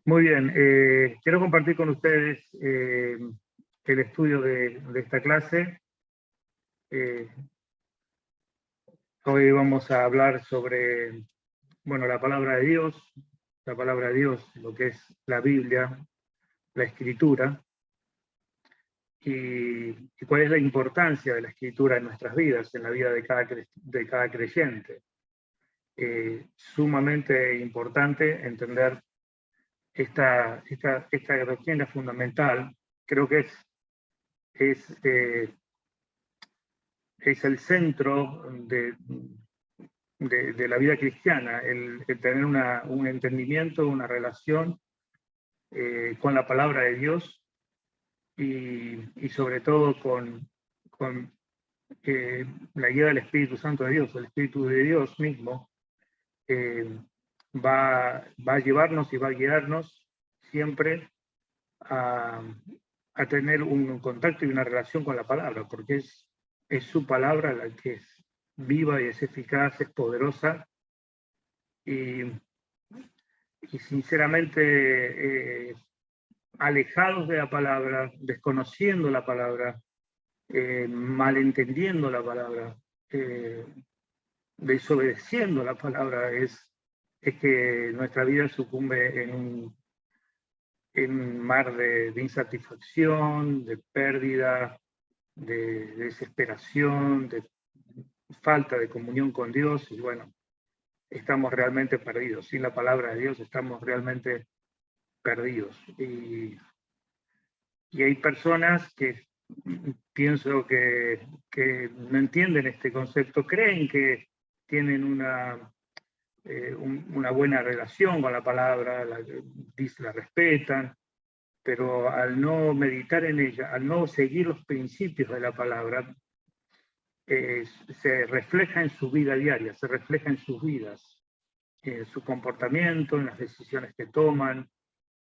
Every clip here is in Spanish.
Muy bien, quiero compartir con ustedes el estudio de esta clase. Eh, Hoy vamos a hablar sobre, bueno, la palabra de Dios, lo que es la Biblia, la Escritura, y cuál es la importancia de la Escritura en nuestras vidas, en la vida de cada creyente. Sumamente importante entender esta doctrina fundamental. Creo que es, eh, es el centro de la vida cristiana, el tener un entendimiento, una relación con la palabra de Dios y sobre todo con la guía del Espíritu Santo de Dios. El Espíritu de Dios mismo eh, va a llevarnos y va a guiarnos siempre a tener un contacto y una relación con la palabra, porque es su palabra la que es viva y es eficaz, es poderosa, y sinceramente alejados de la palabra, desconociendo la palabra, malentendiendo la palabra, desobedeciendo la palabra, es que nuestra vida sucumbe en un mar de insatisfacción, de pérdida, de desesperación, de falta de comunión con Dios, y bueno, estamos realmente perdidos. Sin la palabra de Dios estamos realmente perdidos. Y hay personas que pienso que no entienden este concepto, creen que tienen una buena relación con la palabra, la respetan, pero al no meditar en ella, al no seguir los principios de la palabra, se refleja en su vida diaria, se refleja en sus vidas, en su comportamiento, en las decisiones que toman,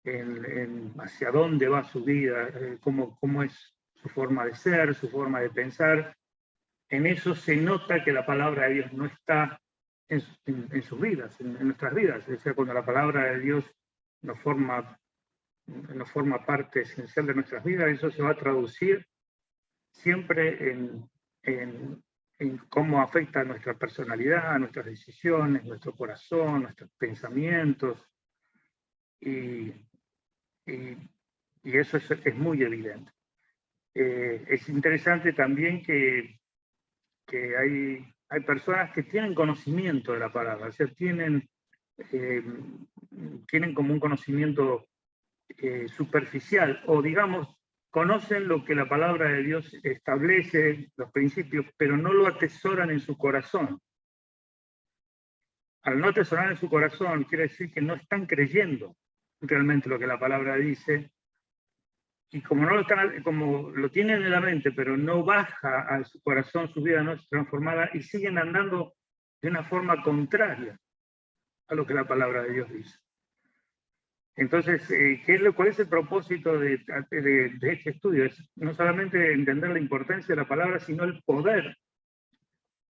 en hacia dónde va su vida, cómo es su forma de ser, su forma de pensar. En eso se nota que la palabra de Dios no está en sus vidas, en nuestras vidas. O sea, cuando la palabra de Dios nos forma parte esencial de nuestras vidas, eso se va a traducir siempre en cómo afecta a nuestra personalidad, a nuestras decisiones, nuestro corazón, nuestros pensamientos, y, y, y eso es muy evidente. Es interesante también que hay personas que tienen conocimiento de la palabra, o sea, tienen como un conocimiento superficial, o digamos, conocen lo que la palabra de Dios establece, los principios, pero no lo atesoran en su corazón. Al no atesorar en su corazón, quiere decir que no están creyendo realmente lo que la palabra dice, y como no lo están, como lo tienen en la mente, pero no baja a su corazón, su vida no es transformada, y siguen andando de una forma contraria a lo que la palabra de Dios dice. Entonces, ¿cuál es el propósito de este estudio? Es no solamente entender la importancia de la palabra, sino el poder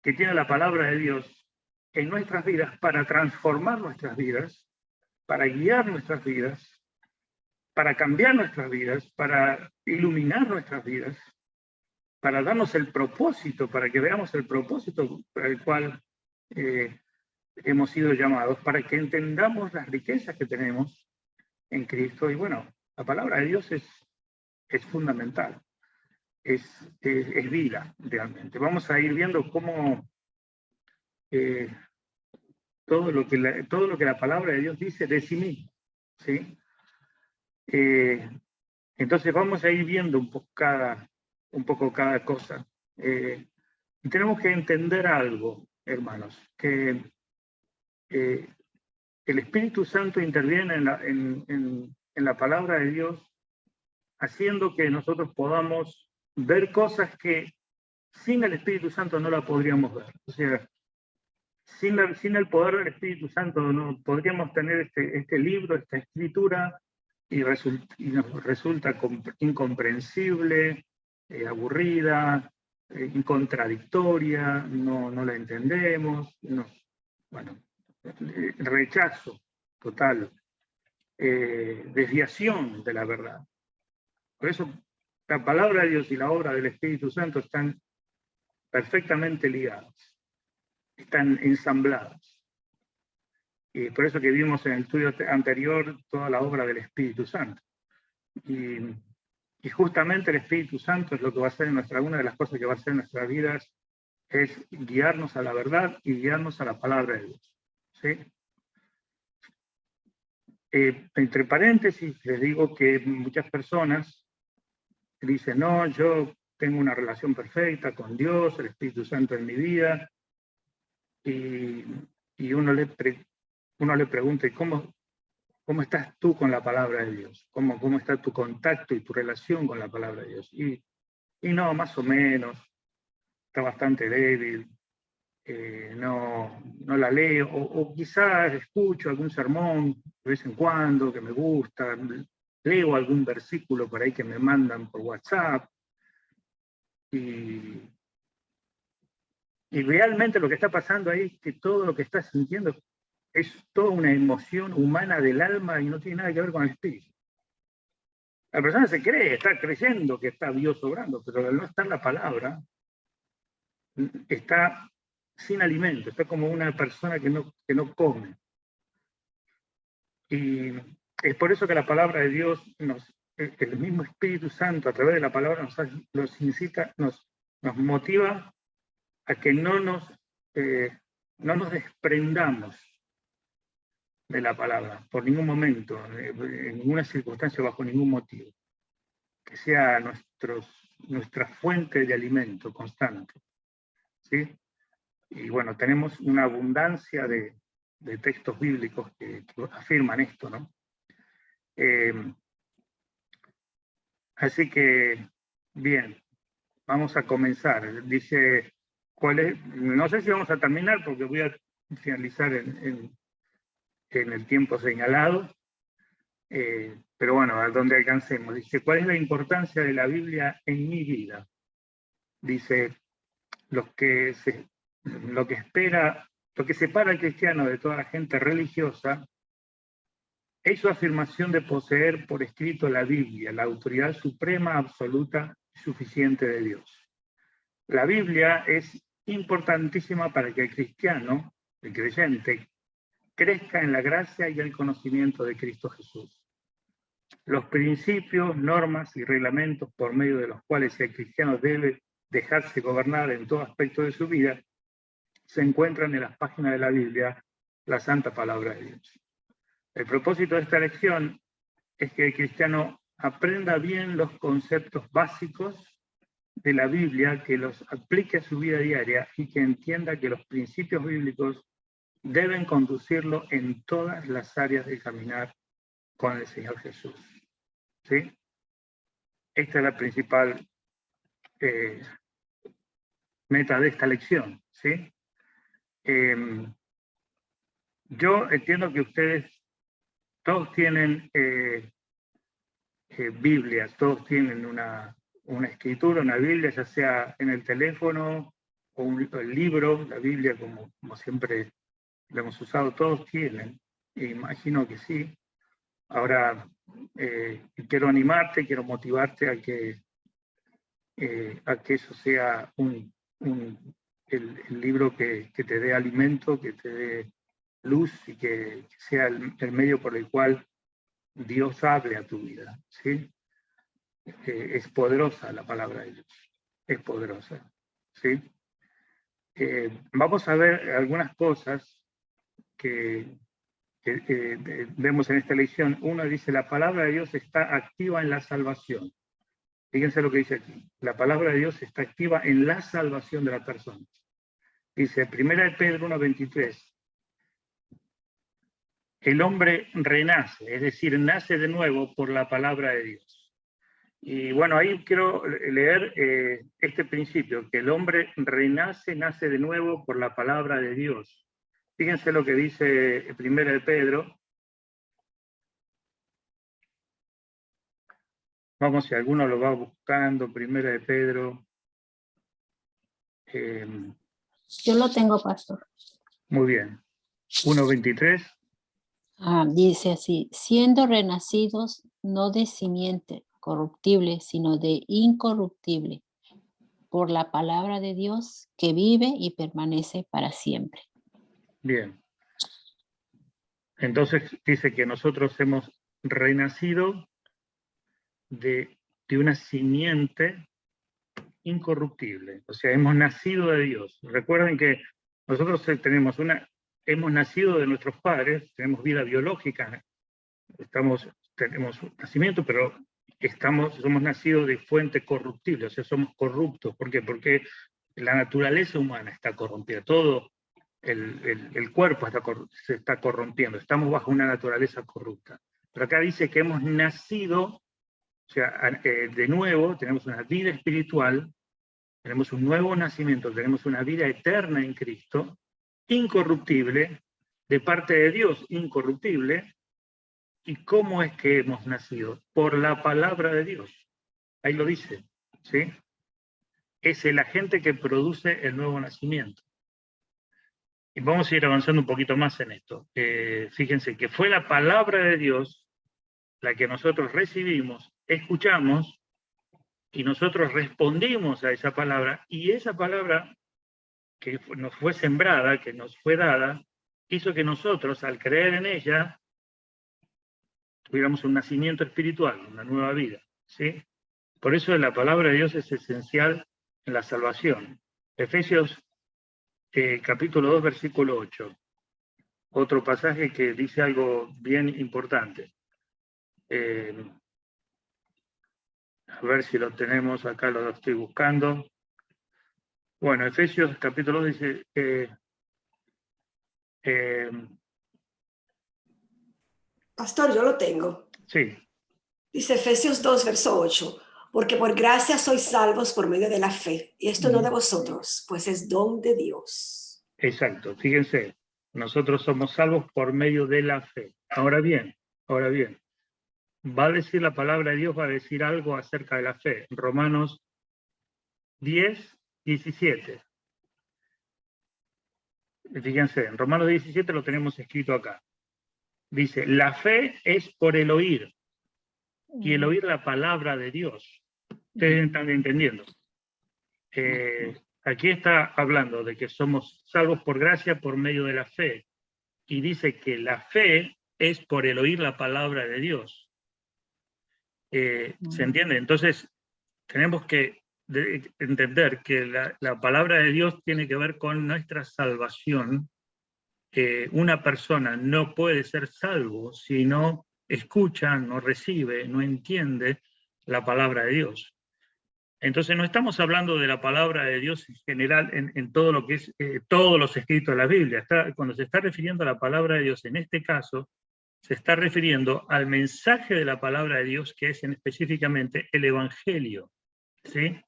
que tiene la palabra de Dios en nuestras vidas para transformar nuestras vidas, para guiar nuestras vidas, para cambiar nuestras vidas, para iluminar nuestras vidas, para darnos el propósito, para que veamos el propósito para el cual hemos sido llamados, para que entendamos las riquezas que tenemos en Cristo. Y bueno, la palabra de Dios es fundamental, es vida realmente. Vamos a ir viendo cómo todo lo que la palabra de Dios dice de sí mismo, ¿sí? Entonces vamos a ir viendo un poco cada cosa. Y tenemos que entender algo, hermanos, que el Espíritu Santo interviene en la palabra de Dios, haciendo que nosotros podamos ver cosas que sin el Espíritu Santo no la podríamos ver. O sea, sin el poder del Espíritu Santo no podríamos tener este libro, esta escritura, y nos resulta incomprensible, aburrida, contradictoria, no la entendemos, bueno, rechazo total. desviación de la verdad. Por eso la palabra de Dios y la obra del Espíritu Santo están perfectamente ligadas, están ensambladas. Y por eso que vimos en el estudio anterior toda la obra del Espíritu Santo. Y justamente el Espíritu Santo es lo que va a hacer una de las cosas que va a hacer en nuestras vidas es guiarnos a la verdad y guiarnos a la palabra de Dios. ¿Sí? Entre paréntesis, les digo que muchas personas dicen, no, yo tengo una relación perfecta con Dios, el Espíritu Santo en mi vida, y uno le pregunta, ¿cómo estás tú con la palabra de Dios? ¿Cómo está tu contacto y tu relación con la palabra de Dios? Y no, más o menos, está bastante débil, no la leo, o quizás escucho algún sermón de vez en cuando que me gusta, leo algún versículo por ahí que me mandan por WhatsApp, y realmente lo que está pasando ahí es que todo lo que estás sintiendo es toda una emoción humana del alma y no tiene nada que ver con el espíritu. La persona se cree, está creyendo que está Dios obrando, pero al no estar la palabra, está sin alimento, está como una persona que no come. Y es por eso que la palabra de Dios, el mismo Espíritu Santo a través de la palabra nos incita, nos motiva a que no nos desprendamos de la palabra por ningún momento, en ninguna circunstancia, bajo ningún motivo. Que sea nuestra fuente de alimento constante. ¿Sí? Y bueno, tenemos una abundancia de textos bíblicos que afirman esto, ¿no? Así que, bien, vamos a comenzar. Dice, no sé si vamos a terminar porque voy a finalizar en el tiempo señalado, pero bueno, a donde alcancemos. Dice, ¿cuál es la importancia de la Biblia en mi vida? Dice, lo que separa al cristiano de toda la gente religiosa es su afirmación de poseer por escrito la Biblia, la autoridad suprema, absoluta y suficiente de Dios. La Biblia es importantísima para que el cristiano, el creyente, crezca en la gracia y el conocimiento de Cristo Jesús. Los principios, normas y reglamentos por medio de los cuales el cristiano debe dejarse gobernar en todo aspecto de su vida se encuentran en las páginas de la Biblia, la santa palabra de Dios. El propósito de esta lección es que el cristiano aprenda bien los conceptos básicos de la Biblia, que los aplique a su vida diaria y que entienda que los principios bíblicos deben conducirlo en todas las áreas del caminar con el Señor Jesús. ¿Sí? Esta es la principal meta de esta lección. ¿Sí? Yo entiendo que ustedes todos tienen Biblias, todos tienen una escritura, una Biblia, ya sea en el teléfono o el libro, la Biblia como siempre lo hemos usado, todos tienen, imagino que sí. Ahora, quiero animarte, quiero motivarte a que eso sea el libro que te dé alimento, que te dé luz y que sea el medio por el cual Dios hable a tu vida. ¿Sí? Es poderosa la palabra de Dios, es poderosa. ¿Sí? Vamos a ver algunas cosas que vemos en esta lección. Uno dice, la palabra de Dios está activa en la salvación. Fíjense lo que dice aquí. La palabra de Dios está activa en la salvación de la persona. Dice, 1 Pedro 1:23. El hombre renace, es decir, nace de nuevo por la palabra de Dios. Y bueno, ahí quiero leer este principio, que el hombre renace, nace de nuevo por la palabra de Dios. Fíjense lo que dice 1 Pedro. Vamos, si alguno lo va buscando, 1 Pedro. Yo lo tengo, pastor. Muy bien. 1:23. Dice así, siendo renacidos no de simiente corruptible, sino de incorruptible, por la palabra de Dios que vive y permanece para siempre. Bien. Entonces dice que nosotros hemos renacido de una simiente incorruptible. O sea, hemos nacido de Dios. Recuerden que nosotros hemos nacido de nuestros padres, tenemos vida biológica, tenemos nacimiento, pero somos nacidos de fuente corruptible, o sea, somos corruptos. ¿Por qué? Porque la naturaleza humana está corrompida, todo el cuerpo se está corrompiendo, estamos bajo una naturaleza corrupta. Pero acá dice que hemos nacido, o sea, de nuevo, tenemos una vida espiritual, tenemos un nuevo nacimiento, tenemos una vida eterna en Cristo, incorruptible, de parte de Dios, incorruptible. ¿Y cómo es que hemos nacido? Por la palabra de Dios. Ahí lo dice, ¿sí? Es el agente que produce el nuevo nacimiento. Y vamos a ir avanzando un poquito más en esto. Fíjense que fue la palabra de Dios la que nosotros recibimos, escuchamos, y nosotros respondimos a esa palabra, y esa palabra que nos fue sembrada, que nos fue dada, hizo que nosotros, al creer en ella, tuviéramos un nacimiento espiritual, una nueva vida, ¿sí? Por eso la palabra de Dios es esencial en la salvación. Efesios capítulo 2, versículo 8. Otro pasaje que dice algo bien importante. A ver si lo tenemos acá, lo estoy buscando. Bueno, Efesios capítulo 2 dice... Pastor, yo lo tengo. sí. Dice Efesios 2, verso 8. Porque por gracia sois salvos por medio de la fe. Y esto no de vosotros, pues es don de Dios. Exacto, fíjense. Nosotros somos salvos por medio de la fe. Ahora bien, va a decir la palabra de Dios, va a decir algo acerca de la fe. Romanos 10, 17. Fíjense, en Romanos 17 lo tenemos escrito acá. Dice, la fe es por el oír, y el oír la palabra de Dios. Ustedes están entendiendo. Aquí está hablando de que somos salvos por gracia por medio de la fe. Y dice que la fe es por el oír la palabra de Dios. ¿Se entiende? Entonces, tenemos que entender que la palabra de Dios tiene que ver con nuestra salvación. Una persona no puede ser salvo si no escucha, no recibe, no entiende la palabra de Dios. Entonces no estamos hablando de la palabra de Dios en general en todo lo que es todos los escritos de la Biblia. Cuando se está refiriendo a la palabra de Dios en este caso, se está refiriendo al mensaje de la palabra de Dios, que es específicamente el Evangelio, ¿sí?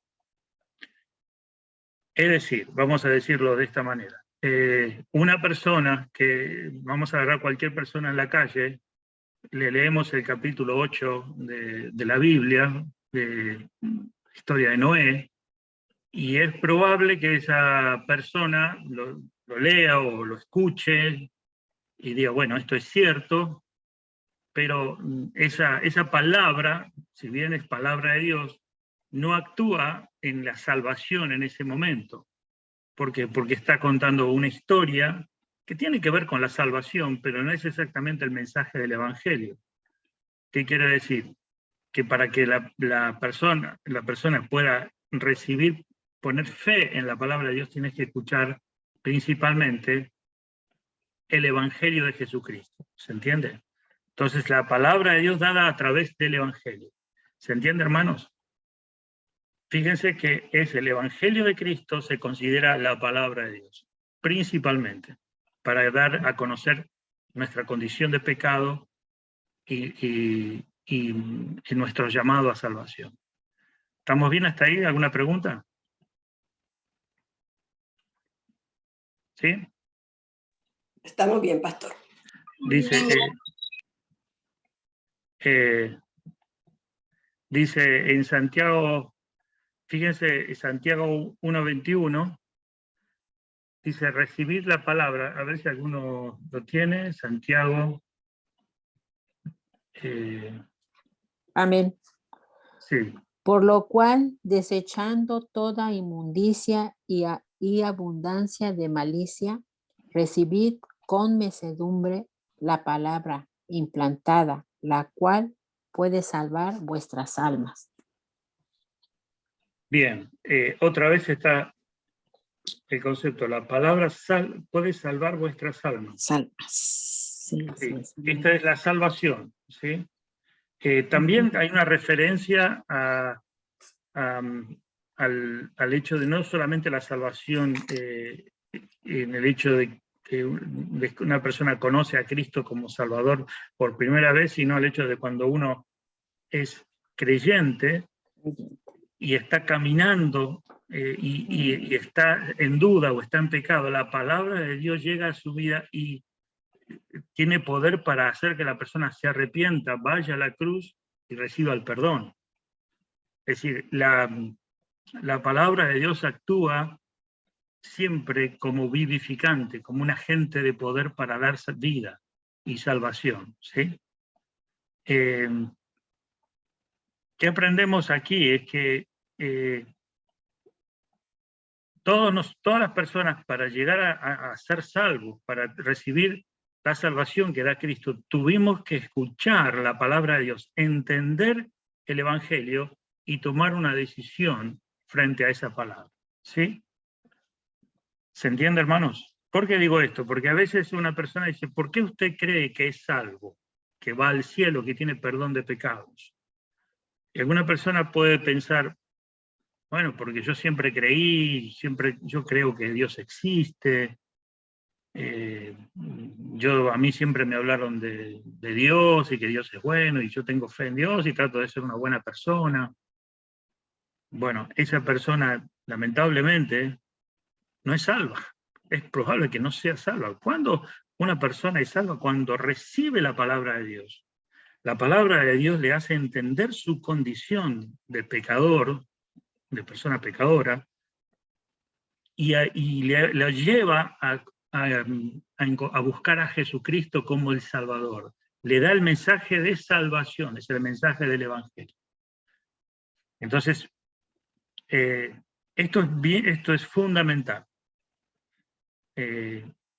Es decir, vamos a decirlo de esta manera, una persona vamos a agarrar cualquier persona en la calle, le leemos el capítulo 8 de la Biblia, de historia de Noé, y es probable que esa persona lo lea o lo escuche y diga, bueno, esto es cierto, pero esa palabra, si bien es palabra de Dios, no actúa en la salvación en ese momento. ¿Por qué? Porque está contando una historia que tiene que ver con la salvación, pero no es exactamente el mensaje del Evangelio. ¿Qué quiere decir? Que para que la persona pueda recibir, poner fe en la palabra de Dios, tienes que escuchar principalmente el Evangelio de Jesucristo. ¿Se entiende? Entonces, la palabra de Dios dada a través del Evangelio. ¿Se entiende, hermanos? Fíjense que es el Evangelio de Cristo, se considera la palabra de Dios, principalmente, para dar a conocer nuestra condición de pecado y nuestro llamado a salvación. ¿Estamos bien hasta ahí? ¿Alguna pregunta? ¿Sí? Estamos bien, pastor. Dice, dice en Santiago, fíjense, Santiago 1:21, dice recibir la palabra, a ver si alguno lo tiene, Santiago Amén. Sí. Por lo cual, desechando toda inmundicia y abundancia de malicia, recibid con mansedumbre la palabra implantada, la cual puede salvar vuestras almas. Bien, otra vez está el concepto, la palabra puede salvar vuestras almas. Salmas. Sí, Sí, sí, sí. esta es la salvación, ¿sí? También hay una referencia al hecho de no solamente la salvación en el hecho de que una persona conoce a Cristo como Salvador por primera vez, sino al hecho de cuando uno es creyente y está caminando y está en duda o está en pecado, la palabra de Dios llega a su vida y tiene poder para hacer que la persona se arrepienta, vaya a la cruz y reciba el perdón. Es decir, la palabra de Dios actúa siempre como vivificante, como un agente de poder para dar vida y salvación, ¿sí? ¿Qué aprendemos aquí? Es que todas las personas, para llegar a ser salvos, para recibir la salvación que da Cristo, tuvimos que escuchar la palabra de Dios, entender el Evangelio y tomar una decisión frente a esa palabra, ¿sí? ¿Se entiende, hermanos? ¿Por qué digo esto? Porque a veces una persona dice, ¿por qué usted cree que es salvo, que va al cielo, que tiene perdón de pecados? Y alguna persona puede pensar, bueno, porque yo siempre creí, yo creo que Dios existe, a mí siempre me hablaron de Dios y que Dios es bueno, y yo tengo fe en Dios y trato de ser una buena persona. Bueno, esa persona, lamentablemente, no es salva. Es probable que no sea salva. ¿Cuándo una persona es salva? Cuando recibe la palabra de Dios. La palabra de Dios le hace entender su condición de pecador, de persona pecadora, y le lleva a buscar a Jesucristo como el Salvador. Le da el mensaje de salvación, es el mensaje del Evangelio. Entonces, esto es fundamental.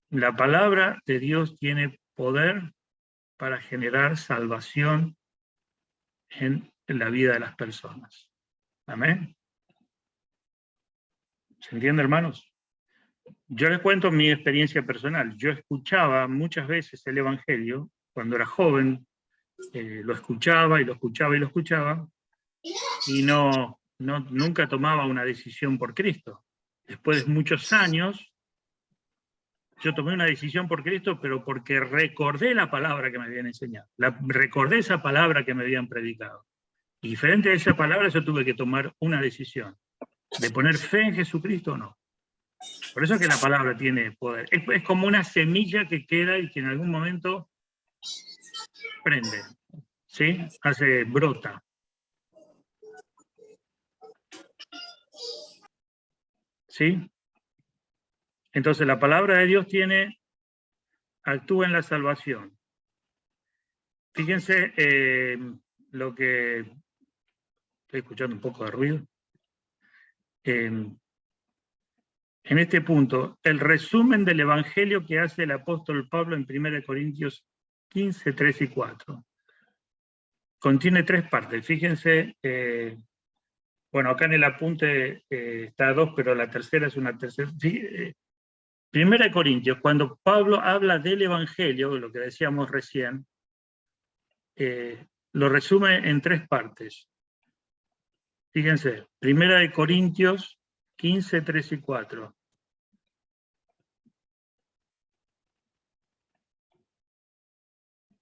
La palabra de Dios tiene poder para generar salvación en la vida de las personas. Amén. ¿Se entiende, hermanos? Yo les cuento mi experiencia personal. Yo escuchaba muchas veces el Evangelio cuando era joven, lo escuchaba y lo escuchaba y lo escuchaba, y nunca tomaba una decisión por Cristo. Después de muchos años, yo tomé una decisión por Cristo, pero porque recordé la palabra que me habían enseñado, recordé esa palabra que me habían predicado. Y frente a esa palabra yo tuve que tomar una decisión, de poner fe en Jesucristo o no. Por eso es que la palabra tiene poder. Es como una semilla que queda y que en algún momento prende, ¿sí? Brota. ¿Sí? Entonces la palabra de Dios actúa en la salvación. Fíjense lo que... Estoy escuchando un poco de ruido. En este punto, el resumen del Evangelio que hace el apóstol Pablo en 1 Corintios 15, 3 y 4. Contiene 3 partes. Fíjense, bueno, acá en el apunte está 2, pero la tercera es una tercera. 1 Corintios, cuando Pablo habla del Evangelio, lo que decíamos recién, lo resume en 3 partes. Fíjense, 1 Corintios 15, 3 y 4.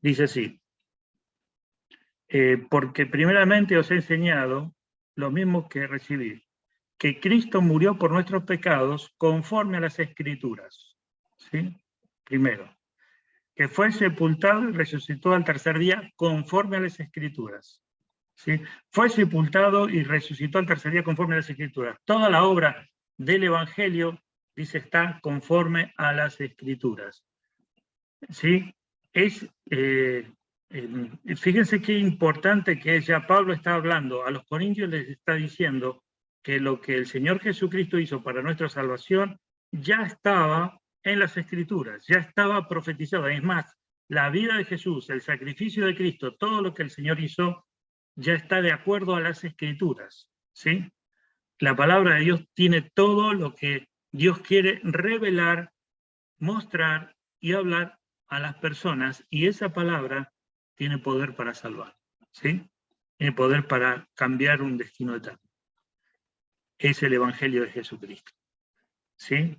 Dice así, porque primeramente os he enseñado lo mismo que recibí, que Cristo murió por nuestros pecados conforme a las Escrituras. ¿Sí? Primero, que fue sepultado y resucitó al tercer día conforme a las Escrituras. ¿Sí? Fue sepultado y resucitó al tercer día conforme a las Escrituras. Toda la obra del Evangelio, dice, está conforme a las Escrituras. ¿Sí? Fíjense qué importante que es, ya Pablo está hablando, a los corintios les está diciendo que lo que el Señor Jesucristo hizo para nuestra salvación ya estaba en las Escrituras, ya estaba profetizado. Es más, la vida de Jesús, el sacrificio de Cristo, todo lo que el Señor hizo, ya está de acuerdo a las Escrituras, ¿sí? La palabra de Dios tiene todo lo que Dios quiere revelar, mostrar y hablar a las personas, y esa palabra tiene poder para salvar, ¿sí? Tiene poder para cambiar un destino eterno. Es el Evangelio de Jesucristo, ¿sí?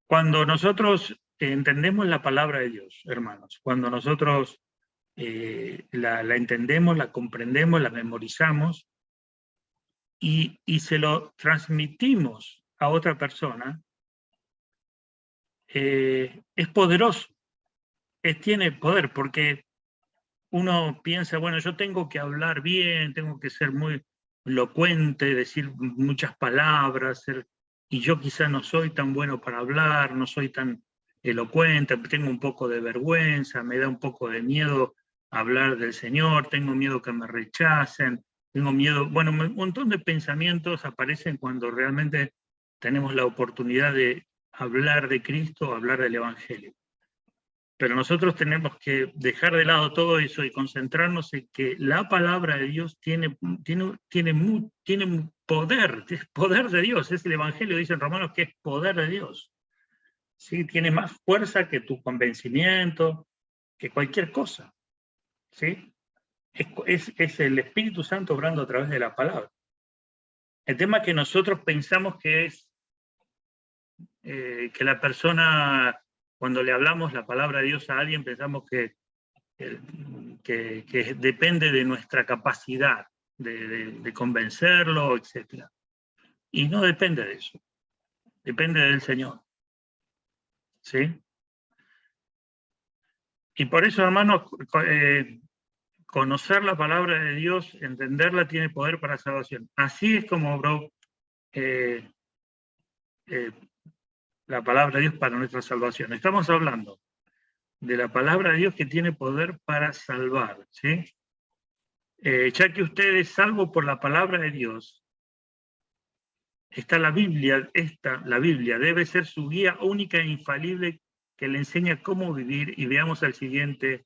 Cuando nosotros entendemos la palabra de Dios, hermanos, cuando nosotros la entendemos, la comprendemos, la memorizamos y se lo transmitimos a otra persona, es poderoso, tiene poder, porque uno piensa, bueno, yo tengo que hablar bien, tengo que ser muy elocuente, decir muchas palabras, y yo quizá no soy tan bueno para hablar, no soy tan elocuente, tengo un poco de vergüenza, me da un poco de miedo hablar del Señor, tengo miedo que me rechacen, tengo miedo, bueno, un montón de pensamientos aparecen cuando realmente tenemos la oportunidad de hablar de Cristo, hablar del Evangelio. Pero nosotros tenemos que dejar de lado todo eso y concentrarnos en que la palabra de Dios tiene poder, es poder de Dios, es el Evangelio, dicen Romanos, que es poder de Dios. ¿Sí? Tiene más fuerza que tu convencimiento, que cualquier cosa. ¿Sí? Es el Espíritu Santo obrando a través de la palabra. El tema es que nosotros pensamos que es que la persona, cuando le hablamos la palabra de Dios a alguien, pensamos que depende de nuestra capacidad de convencerlo, etc. Y no depende de eso, depende del Señor. ¿Sí? Y por eso, hermanos, conocer la palabra de Dios, entenderla, tiene poder para salvación. Así es como obró la palabra de Dios para nuestra salvación. Estamos hablando de la palabra de Dios que tiene poder para salvar, ¿sí? Ya que usted es salvo por la palabra de Dios, está la Biblia, la Biblia debe ser su guía única e infalible que le enseña cómo vivir, y veamos el siguiente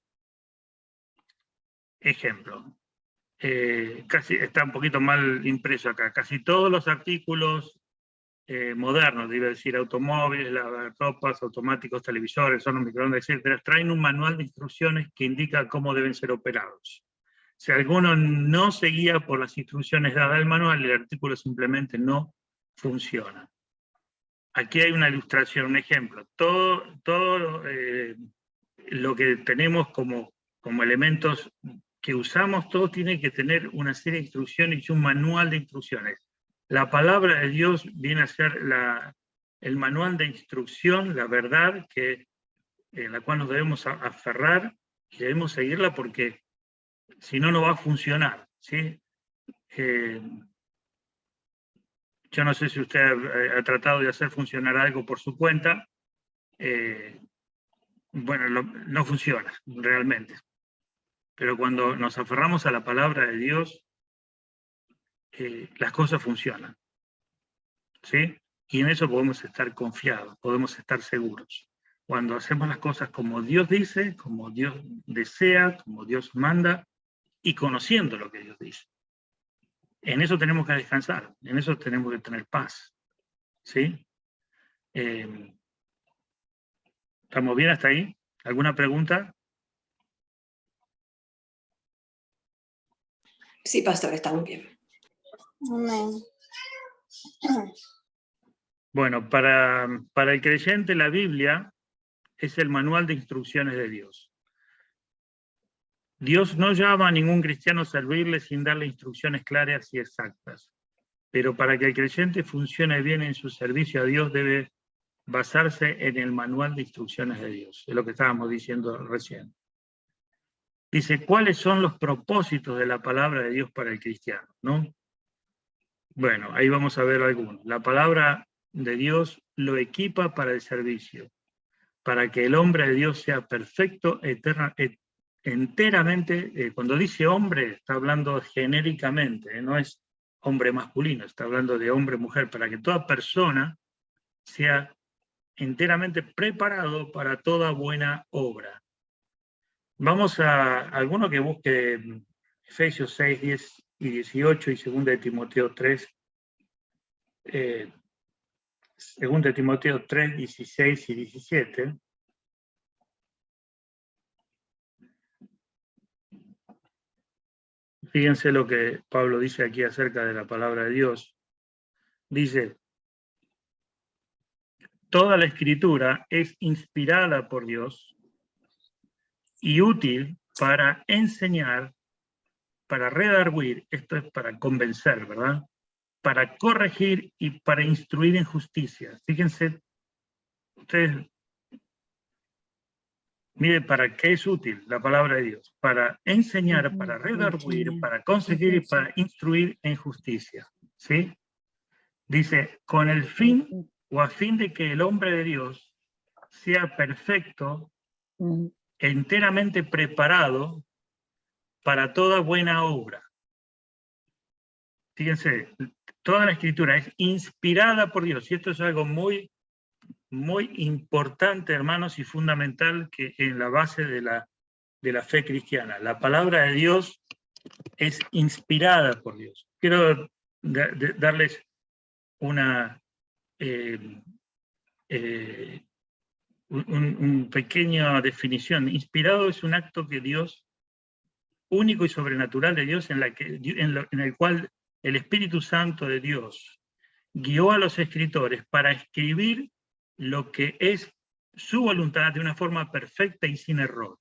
ejemplo. Casi está un poquito mal impreso acá. Casi todos los artículos modernos, debe decir automóviles, lavarropas, automáticos, televisores, hornos, microondas, etc., traen un manual de instrucciones que indica cómo deben ser operados. Si alguno no seguía por las instrucciones dadas del manual, el artículo simplemente no funciona. Aquí hay una ilustración, un ejemplo. Todo lo que tenemos como elementos que usamos, todo tiene que tener una serie de instrucciones y un manual de instrucciones. La palabra de Dios viene a ser el manual de instrucción, la verdad, en la cual nos debemos aferrar y debemos seguirla, porque si no, no va a funcionar, ¿sí? Yo no sé si usted ha tratado de hacer funcionar algo por su cuenta. Bueno, no funciona realmente. Pero cuando nos aferramos a la palabra de Dios, las cosas funcionan, ¿sí? Y en eso podemos estar confiados, podemos estar seguros. Cuando hacemos las cosas como Dios dice, como Dios desea, como Dios manda, y conociendo lo que Dios dice. En eso tenemos que descansar, en eso tenemos que tener paz, ¿sí? ¿Estamos bien hasta ahí? ¿Alguna pregunta? Sí, pastor, estamos bien. Amén. Bueno, para el creyente la Biblia es el manual de instrucciones de Dios. Dios no llama a ningún cristiano a servirle sin darle instrucciones claras y exactas. Pero para que el creyente funcione bien en su servicio a Dios, debe basarse en el manual de instrucciones de Dios. Es lo que estábamos diciendo recién. Dice, ¿cuáles son los propósitos de la palabra de Dios para el cristiano? ¿No? Bueno, ahí vamos a ver algunos. La palabra de Dios lo equipa para el servicio, para que el hombre de Dios sea perfecto, enteramente, cuando dice hombre, está hablando genéricamente, no es hombre masculino, está hablando de hombre-mujer, para que toda persona sea enteramente preparado para toda buena obra. Vamos a alguno que busque Efesios 6, 10 y 18 y 2 de Timoteo 3, 2 de Timoteo 3, 16 y 17. Fíjense lo que Pablo dice aquí acerca de la palabra de Dios. Dice, toda la escritura es inspirada por Dios y útil para enseñar, para redarguir, esto es para convencer, ¿verdad? Para corregir y para instruir en justicia. Fíjense, ustedes, miren, ¿para qué es útil la palabra de Dios? Para enseñar, para redarguir, para conseguir y para instruir en justicia. ¿Sí? Dice, con el fin o a fin de que el hombre de Dios sea perfecto, enteramente preparado para toda buena obra. Fíjense, toda la escritura es inspirada por Dios, y esto es algo muy, muy importante, hermanos, y fundamental que en la base de la fe cristiana. La palabra de Dios es inspirada por Dios. Quiero darles una pequeña definición. Inspirado es un acto que Dios, único y sobrenatural de Dios, en el cual el Espíritu Santo de Dios guió a los escritores para escribir lo que es su voluntad de una forma perfecta y sin error.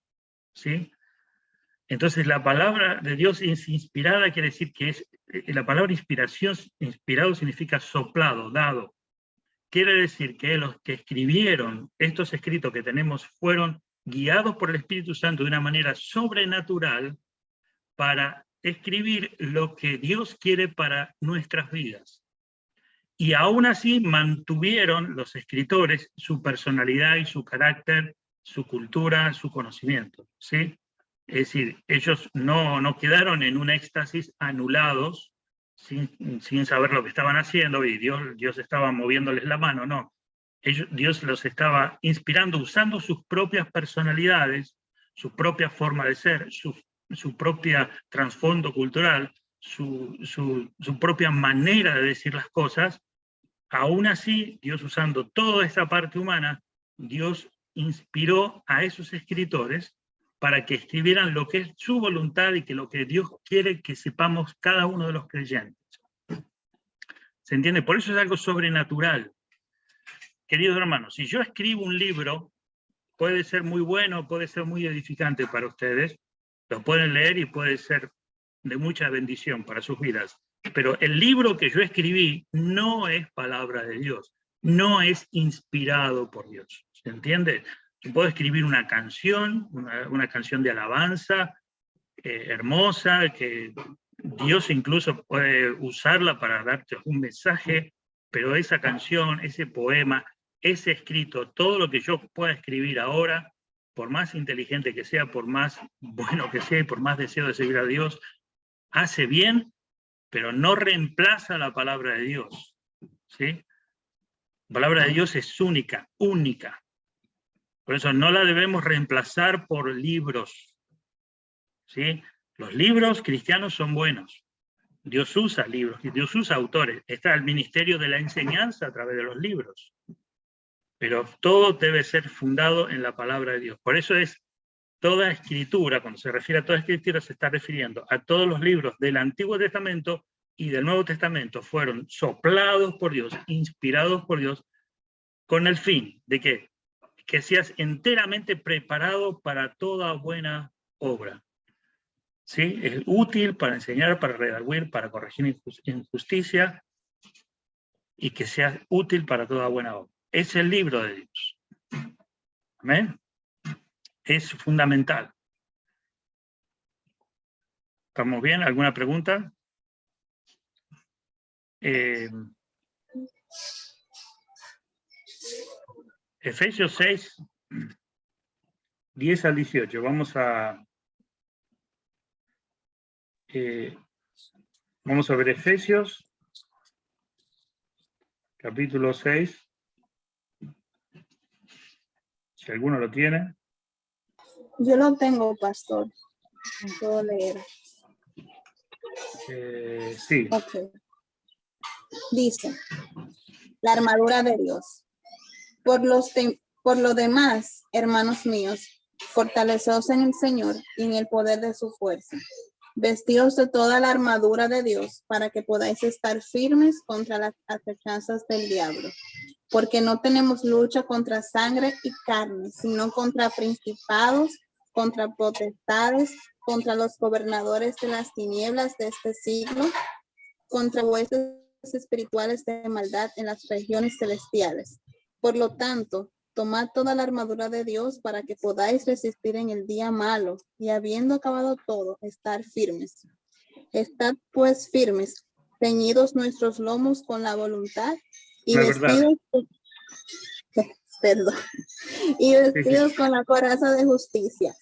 ¿Sí? Entonces la palabra de Dios es inspirada, quiere decir que la palabra inspiración, inspirado significa soplado, dado. Quiere decir que los que escribieron estos escritos que tenemos fueron guiados por el Espíritu Santo de una manera sobrenatural para escribir lo que Dios quiere para nuestras vidas. Y aún así mantuvieron los escritores su personalidad y su carácter, su cultura, su conocimiento, ¿sí? Es decir, ellos no quedaron en un éxtasis anulados, sin saber lo que estaban haciendo, y Dios estaba moviéndoles la mano, no. Dios los estaba inspirando, usando sus propias personalidades, su propia forma de ser, su propia trasfondo cultural, su propia manera de decir las cosas. Aún así, Dios, usando toda esta parte humana, Dios inspiró a esos escritores para que escribieran lo que es su voluntad y que lo que Dios quiere que sepamos cada uno de los creyentes. ¿Se entiende? Por eso es algo sobrenatural. Queridos hermanos, si yo escribo un libro, puede ser muy bueno, puede ser muy edificante para ustedes, lo pueden leer y puede ser de mucha bendición para sus vidas. Pero el libro que yo escribí no es palabra de Dios, no es inspirado por Dios. ¿Se entiende? Yo puedo escribir una canción, una canción de alabanza hermosa, que Dios incluso puede usarla para darte un mensaje, pero esa canción, ese poema, ese escrito, todo lo que yo pueda escribir ahora, por más inteligente que sea, por más bueno que sea y por más deseo de seguir a Dios, hace bien, pero no reemplaza la palabra de Dios. ¿Sí? La palabra de Dios es única, única. Por eso no la debemos reemplazar por libros. ¿Sí? Los libros cristianos son buenos. Dios usa libros, Dios usa autores. Está el ministerio de la enseñanza a través de los libros. Pero todo debe ser fundado en la palabra de Dios. Por eso es toda escritura, cuando se refiere a toda escritura, se está refiriendo a todos los libros del Antiguo Testamento y del Nuevo Testamento, fueron soplados por Dios, inspirados por Dios, con el fin de que seas enteramente preparado para toda buena obra. ¿Sí? Es útil para enseñar, para redarguir, para corregir injusticia, y que sea útil para toda buena obra. Es el libro de Dios. ¿Amén? Es fundamental. ¿Estamos bien? ¿Alguna pregunta? Efesios 6, 10 al 18. Vamos a Vamos a ver Efesios, capítulo 6. Si alguno lo tiene. Yo lo tengo, pastor. No puedo leer. Sí. Ok. Dice, la armadura de Dios. Por lo demás, hermanos míos, fortaleceos en el Señor y en el poder de su fuerza. Vestidos de toda la armadura de Dios para que podáis estar firmes contra las acechanzas del diablo. Porque no tenemos lucha contra sangre y carne, sino contra principados, contra potestades, contra los gobernadores de las tinieblas de este siglo, contra huestes espirituales de maldad en las regiones celestiales. Por lo tanto, tomad toda la armadura de Dios para que podáis resistir en el día malo y habiendo acabado todo, estar firmes. Estad pues firmes, ceñidos nuestros lomos con la voluntad y vestidos con la coraza de justicia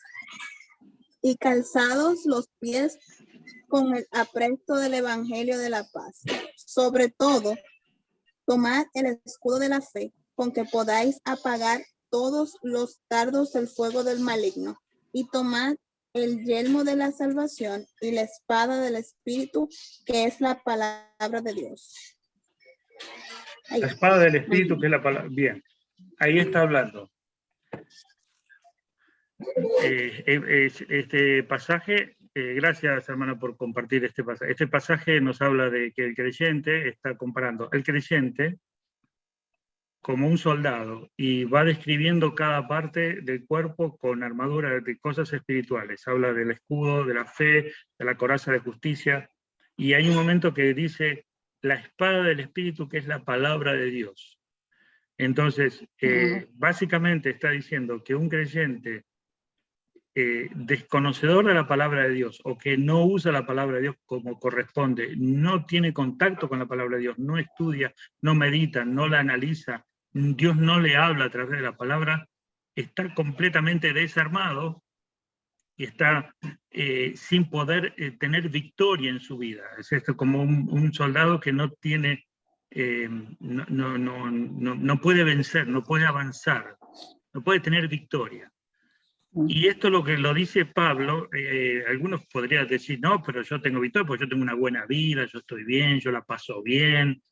y calzados los pies con el apresto del evangelio de la paz. Sobre todo, tomad el escudo de la fe con que podáis apagar todos los dardos del fuego del maligno y tomad el yelmo de la salvación y la espada del Espíritu, que es la palabra de Dios. Ahí. La espada del Espíritu, que es la palabra. Bien, ahí está hablando. Este pasaje, gracias hermano por compartir este pasaje. Este pasaje nos habla de que el creyente está comparando al creyente como un soldado y va describiendo cada parte del cuerpo con armadura de cosas espirituales. Habla del escudo, de la fe, de la coraza de justicia, y hay un momento que dice la espada del Espíritu, que es la palabra de Dios. Entonces, básicamente está diciendo que un creyente desconocedor de la palabra de Dios, o que no usa la palabra de Dios como corresponde, no tiene contacto con la palabra de Dios, no estudia, no medita, no la analiza, Dios no le habla a través de la palabra, está completamente desarmado y está sin poder tener victoria en su vida. Es esto como un soldado que no tiene, no puede vencer, no puede avanzar, no puede tener victoria. Y esto lo que lo dice Pablo, algunos podrían decir, no, pero yo tengo victoria porque yo tengo una buena vida, yo estoy bien, yo la paso bien,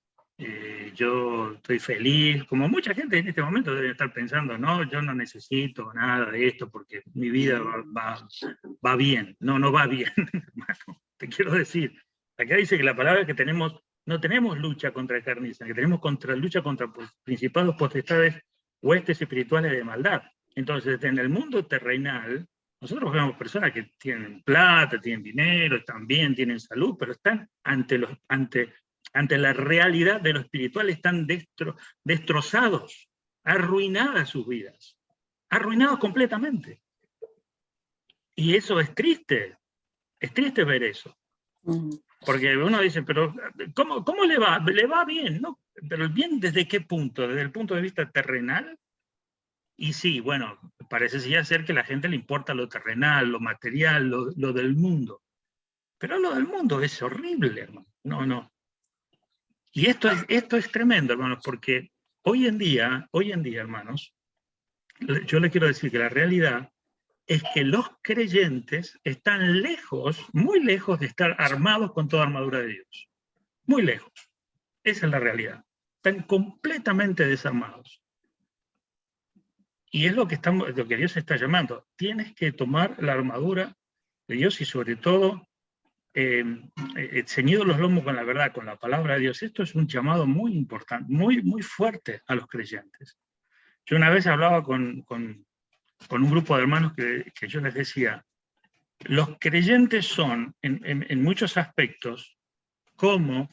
yo estoy feliz, como mucha gente en este momento debe estar pensando, no, yo no necesito nada de esto porque mi vida va bien. No va bien, hermano, te quiero decir. Acá dice que la palabra es que tenemos, no tenemos lucha contra carniza, que tenemos lucha contra principados, potestades, huestes espirituales de maldad. Entonces, en el mundo terrenal, nosotros vemos personas que tienen plata, tienen dinero, están bien, tienen salud, pero están ante la realidad de lo espiritual, están destrozados, arruinadas sus vidas, arruinados completamente. Y eso es triste ver eso. Porque uno dice, pero ¿cómo le va? Le va bien, ¿no? Pero el bien, ¿desde qué punto? ¿Desde el punto de vista terrenal? Y sí, bueno, parece ser que a la gente le importa lo terrenal, lo material, lo del mundo. Pero lo del mundo es horrible, hermano. No. Y esto es tremendo, hermanos, porque hoy en día, hermanos, yo les quiero decir que la realidad es que los creyentes están lejos, muy lejos de estar armados con toda armadura de Dios. Muy lejos. Esa es la realidad. Están completamente desarmados. Y es lo que Dios está llamando. Tienes que tomar la armadura de Dios y sobre todo ceñido los lomos con la verdad, con la palabra de Dios. Esto es un llamado muy importante, muy, muy fuerte a los creyentes. Yo una vez hablaba con un grupo de hermanos que yo les decía, los creyentes son en muchos aspectos como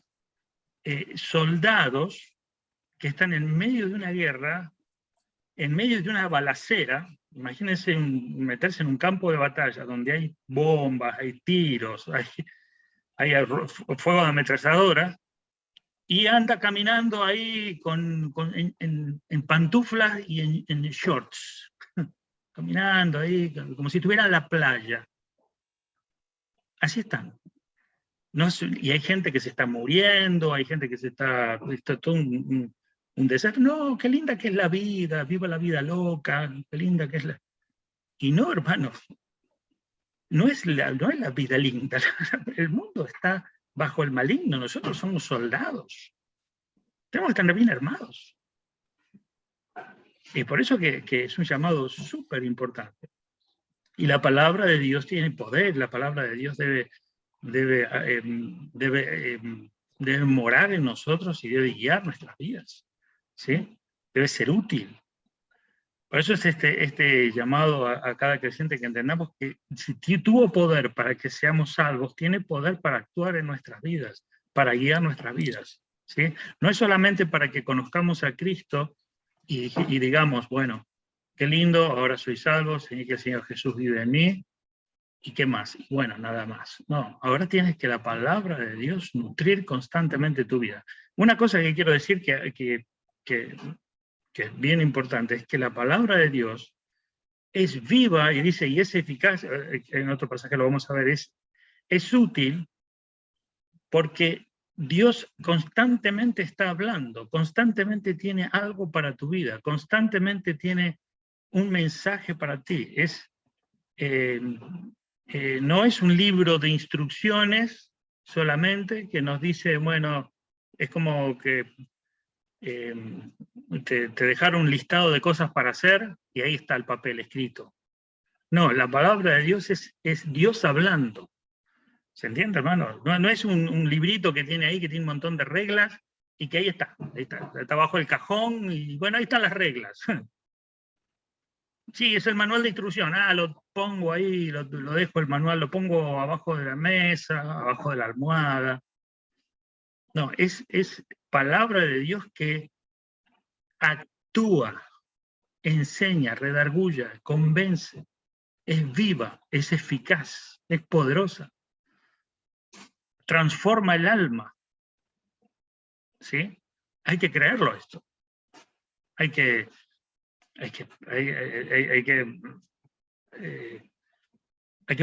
soldados que están en medio de una guerra, en medio de una balacera. Imagínense meterse en un campo de batalla donde hay bombas, hay tiros, hay fuego de ametralladora, y anda caminando ahí en pantuflas y en shorts, caminando ahí como si estuviera en la playa. Así están. y hay gente que se está muriendo, hay gente que está todo un desastre. No, qué linda que es la vida, viva la vida loca, qué linda que es la... Y no, hermanos, no es la vida linda. El mundo está bajo el maligno, nosotros somos soldados. Tenemos que estar bien armados. Y por eso que es un llamado súper importante. Y la palabra de Dios tiene poder, la palabra de Dios debe morar en nosotros y debe guiar nuestras vidas, ¿sí? Debe ser útil. Por eso es este llamado a cada creyente, que entendamos que si tuvo poder para que seamos salvos, tiene poder para actuar en nuestras vidas, para guiar nuestras vidas, ¿sí? No es solamente para que conozcamos a Cristo y digamos, bueno, qué lindo, ahora soy salvo, sé que el Señor Jesús vive en mí, ¿y qué más? Bueno, nada más. No, ahora tienes que la palabra de Dios nutrir constantemente tu vida. Una cosa que quiero decir que es bien importante, es que la palabra de Dios es viva, y dice, y es eficaz, en otro pasaje lo vamos a ver, es útil, porque Dios constantemente está hablando, constantemente tiene algo para tu vida, constantemente tiene un mensaje para ti. No es un libro de instrucciones solamente que nos dice, bueno, es como que te dejaron un listado de cosas para hacer y ahí está el papel escrito. No, la palabra de Dios es Dios hablando. ¿Se entiende, hermano? No es un librito que tiene ahí, que tiene un montón de reglas, y que ahí está bajo el cajón, y bueno, ahí están las reglas. Sí, es el manual de instrucción. Lo pongo ahí, lo dejo el manual, lo pongo abajo de la mesa, abajo de la almohada. No, es palabra de Dios que actúa, enseña, redarguya, convence, es viva, es eficaz, es poderosa, transforma el alma. ¿Sí? Hay que creerlo esto. Hay que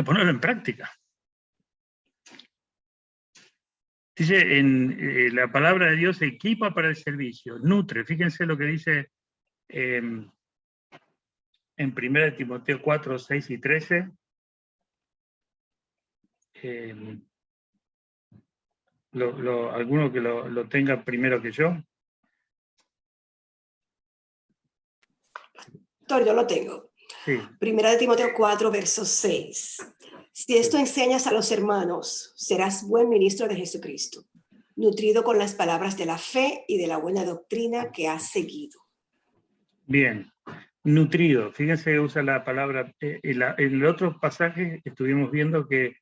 ponerlo en práctica. Dice, la palabra de Dios equipa para el servicio, nutre. Fíjense lo que dice en 1 Timoteo 4, 6 y 13. Alguno que lo tenga primero que yo. Doctor, yo lo tengo. Sí. 1 Timoteo 4, verso 6. Si esto enseñas a los hermanos, serás buen ministro de Jesucristo, nutrido con las palabras de la fe y de la buena doctrina que has seguido. Bien, nutrido. Fíjense que usa la palabra, en el otro pasaje estuvimos viendo que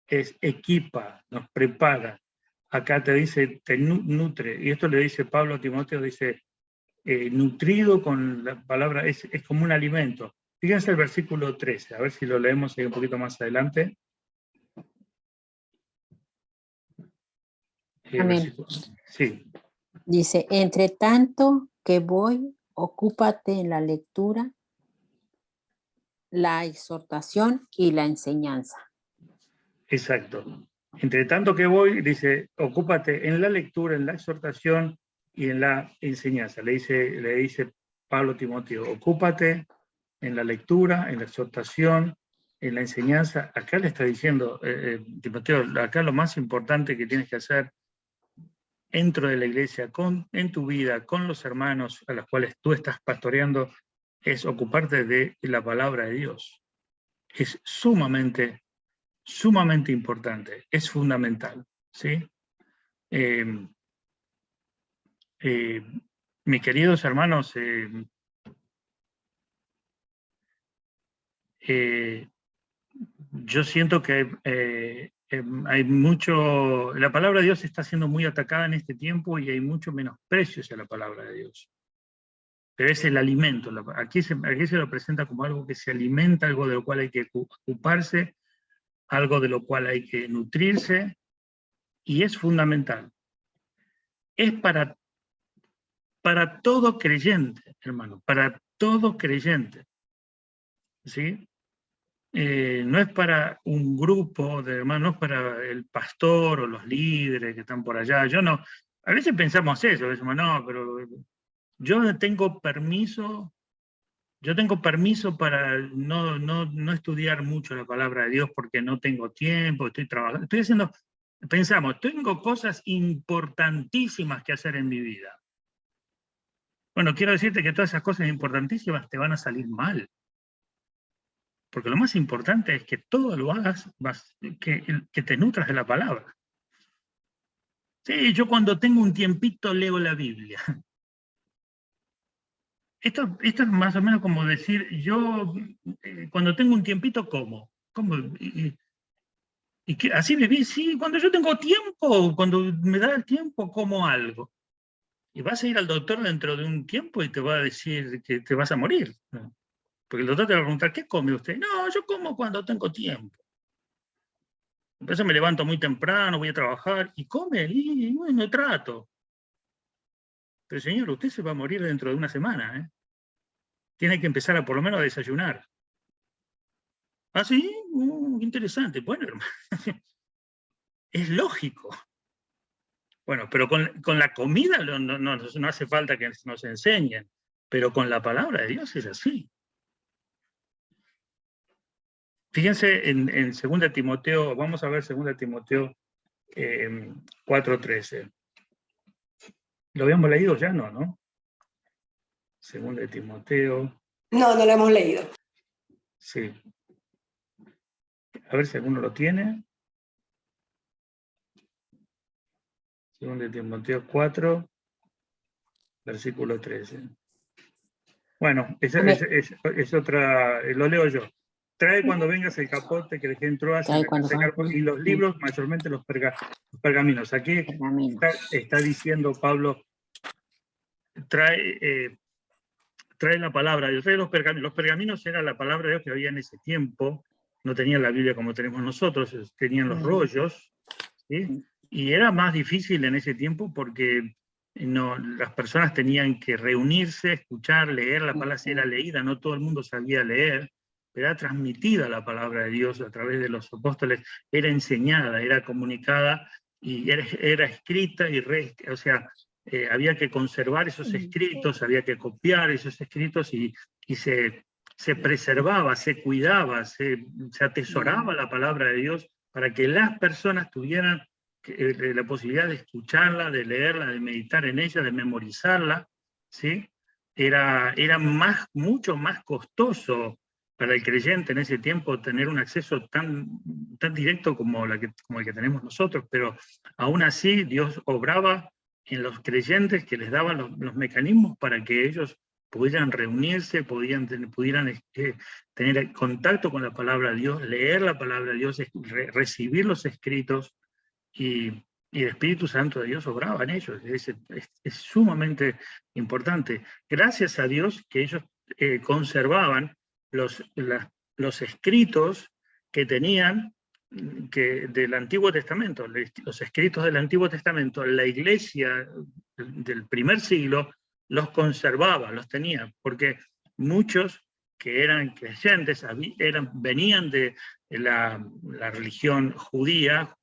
es equipa, nos prepara. Acá te dice, te nutre. Y esto le dice Pablo a Timoteo, dice, nutrido con la palabra, es como un alimento. Fíjense el versículo 13, a ver si lo leemos ahí un poquito más adelante. Amén. Sí. Dice, entre tanto que voy, ocúpate en la lectura, la exhortación y la enseñanza. Exacto. Entre tanto que voy, dice, ocúpate en la lectura, en la exhortación y en la enseñanza. Le dice Pablo a Timoteo, ocúpate en la lectura, en la exhortación, en la enseñanza. Acá le está diciendo, Timoteo, acá lo más importante que tienes que hacer dentro de la iglesia, en tu vida, con los hermanos a los cuales tú estás pastoreando, es ocuparte de la palabra de Dios. Es sumamente importante, es fundamental, ¿sí? Mis queridos hermanos, yo siento que hay mucho, la palabra de Dios está siendo muy atacada en este tiempo y hay mucho menosprecio hacia la palabra de Dios. Pero es el alimento, aquí se lo presenta como algo que se alimenta, algo de lo cual hay que ocuparse, algo de lo cual hay que nutrirse, y es fundamental. Es para todo creyente, hermano, para todo creyente. ¿Sí? no es para un grupo de hermanos, no es para el pastor o los líderes que están por allá. Yo no, a veces pensamos eso, decimos, no, pero yo tengo permiso para no estudiar mucho la palabra de Dios porque no tengo tiempo, estoy trabajando, pensamos, tengo cosas importantísimas que hacer en mi vida. Bueno, quiero decirte que todas esas cosas importantísimas te van a salir mal. Porque lo más importante es que todo lo hagas, que te nutras de la palabra. Sí, yo cuando tengo un tiempito leo la Biblia. Esto es más o menos como decir, yo cuando tengo un tiempito como. Así viví, sí, cuando yo tengo tiempo, cuando me da el tiempo, como algo. Y vas a ir al doctor dentro de un tiempo y te va a decir que te vas a morir. Porque el doctor te va a preguntar, ¿qué come usted? No, yo como cuando tengo tiempo. Entonces me levanto muy temprano, voy a trabajar y come, y bueno, trato. Pero señor, usted se va a morir dentro de una semana, ¿eh? Tiene que empezar a por lo menos a desayunar. ¿Ah, sí? Interesante. Bueno, hermano, es lógico. Bueno, pero con la comida no hace falta que nos enseñen, pero con la palabra de Dios es así. Fíjense en 2 Timoteo, vamos a ver 2 Timoteo 4:13. ¿Lo habíamos leído ya? No. 2 Timoteo. No, no lo hemos leído. Sí. A ver si alguno lo tiene. 2 Timoteo 4, versículo 13. Bueno, es otra, lo leo yo. Trae cuando vengas el capote que dejé en Troas y los libros, mayormente los pergaminos. Aquí está diciendo Pablo, trae la palabra de Dios. Trae los pergaminos. Los pergaminos era la palabra de Dios que había en ese tiempo. No tenían la Biblia como tenemos nosotros, tenían los rollos, ¿sí? Y era más difícil en ese tiempo porque las personas tenían que reunirse, escuchar, leer, la palabra era leída, no todo el mundo sabía leer, pero era transmitida la palabra de Dios a través de los apóstoles, era enseñada, era comunicada y era escrita, o sea, había que conservar esos escritos, había que copiar esos escritos y se preservaba, se cuidaba, se atesoraba la palabra de Dios para que las personas tuvieran la posibilidad de escucharla, de leerla, de meditar en ella, de memorizarla, ¿sí? Era mucho más costoso para el creyente en ese tiempo tener un acceso tan directo como el que tenemos nosotros, pero aún así Dios obraba en los creyentes que les daban los mecanismos para que ellos pudieran reunirse, pudieran tener contacto con la palabra de Dios, leer la palabra de Dios, recibir los escritos, y el Espíritu Santo de Dios obraba en ellos. Es sumamente importante. Gracias a Dios que ellos conservaban los escritos que tenían del Antiguo Testamento, los escritos del Antiguo Testamento. La iglesia del primer siglo los conservaba, los tenía, porque muchos que eran creyentes venían de la religión judía,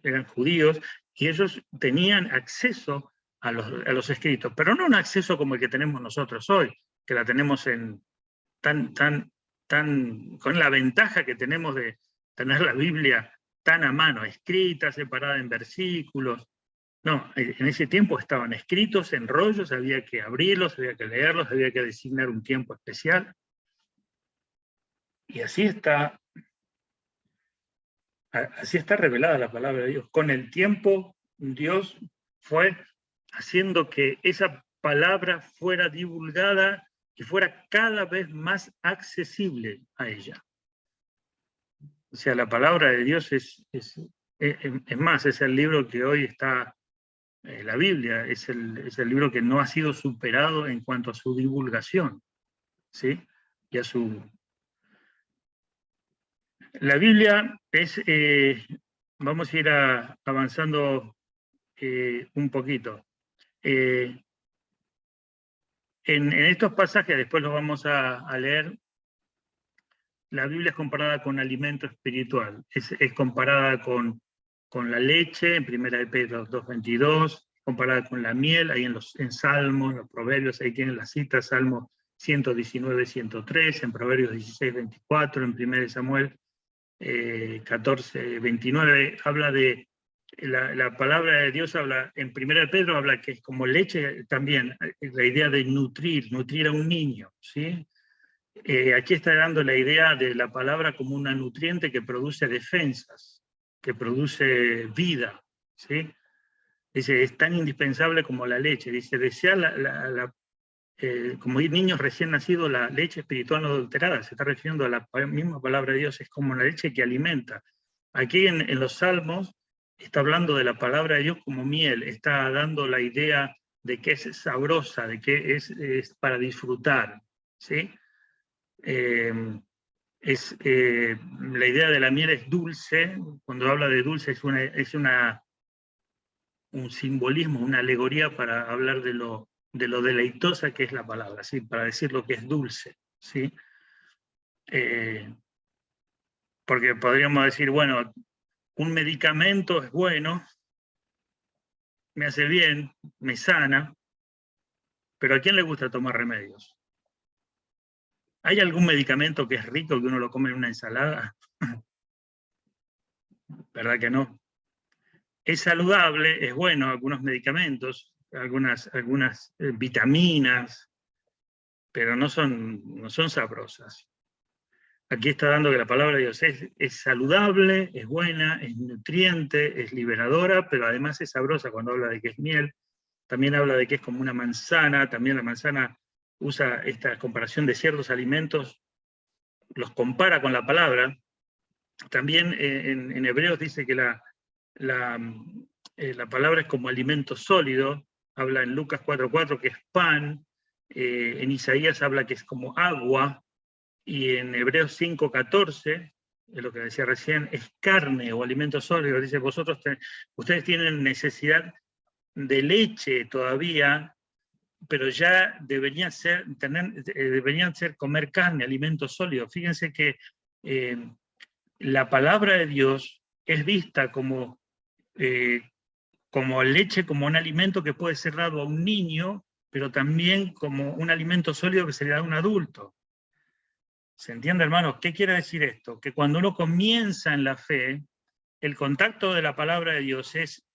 eran judíos, y ellos tenían acceso a los escritos, pero no un acceso como el que tenemos nosotros hoy, que la tenemos con la ventaja que tenemos de tener la Biblia tan a mano, escrita, separada en versículos. No, en ese tiempo estaban escritos en rollos, había que abrirlos, había que leerlos, había que designar un tiempo especial. Y así está revelada la palabra de Dios. Con el tiempo, Dios fue haciendo que esa palabra fuera divulgada y fuera cada vez más accesible a ella. O sea, la palabra de Dios es más, es el libro que hoy está, la Biblia, es el libro que no ha sido superado en cuanto a su divulgación, ¿sí? Y a su... La Biblia es, vamos a ir avanzando un poquito. En estos pasajes, después los vamos a leer, la Biblia es comparada con alimento espiritual, es comparada con la leche, en 1 de Pedro 2:22, comparada con la miel, ahí en Salmos, los Proverbios, ahí tienen las citas, Salmos 119, 103, en Proverbios 16, 24, en 1 de Samuel 14, 29, habla de, la palabra de Dios habla, en 1 de Pedro habla que es como leche también, la idea de nutrir a un niño, ¿sí? Aquí está dando la idea de la palabra como una nutriente que produce defensas, que produce vida, ¿sí? Dice, es tan indispensable como la leche. Dice, desea como niños recién nacidos, la leche espiritual no adulterada. Se está refiriendo a la misma palabra de Dios, es como la leche que alimenta. Aquí en los Salmos está hablando de la palabra de Dios como miel, está dando la idea de que es sabrosa, de que es para disfrutar, ¿sí? La idea de la miel es dulce, cuando habla de dulce es un simbolismo, una alegoría para hablar de lo deleitosa que es la palabra, ¿sí? Para decir lo que es dulce, ¿sí? Porque podríamos decir, bueno, un medicamento es bueno, me hace bien, me sana, pero ¿a quién le gusta tomar remedios? ¿Hay algún medicamento que es rico que uno lo come en una ensalada? ¿Verdad que no? Es saludable, es bueno algunos medicamentos, algunas vitaminas, pero no son sabrosas. Aquí está dando que la palabra de Dios es saludable, es buena, es nutriente, es liberadora, pero además es sabrosa cuando habla de que es miel. También habla de que es como una manzana, también la manzana usa esta comparación de ciertos alimentos, los compara con la palabra. También en Hebreos dice que la palabra es como alimento sólido, habla en Lucas 4:4 que es pan, en Isaías habla que es como agua, y en Hebreos 5:14, es lo que decía recién, es carne o alimento sólido. Dice, ustedes tienen necesidad de leche todavía, pero ya deberían ser comer carne, alimento sólido. Fíjense que la palabra de Dios es vista como leche, como un alimento que puede ser dado a un niño, pero también como un alimento sólido que se le da a un adulto. ¿Se entiende, hermanos? ¿Qué quiere decir esto? Que cuando uno comienza en la fe, el contacto de la palabra de Dios es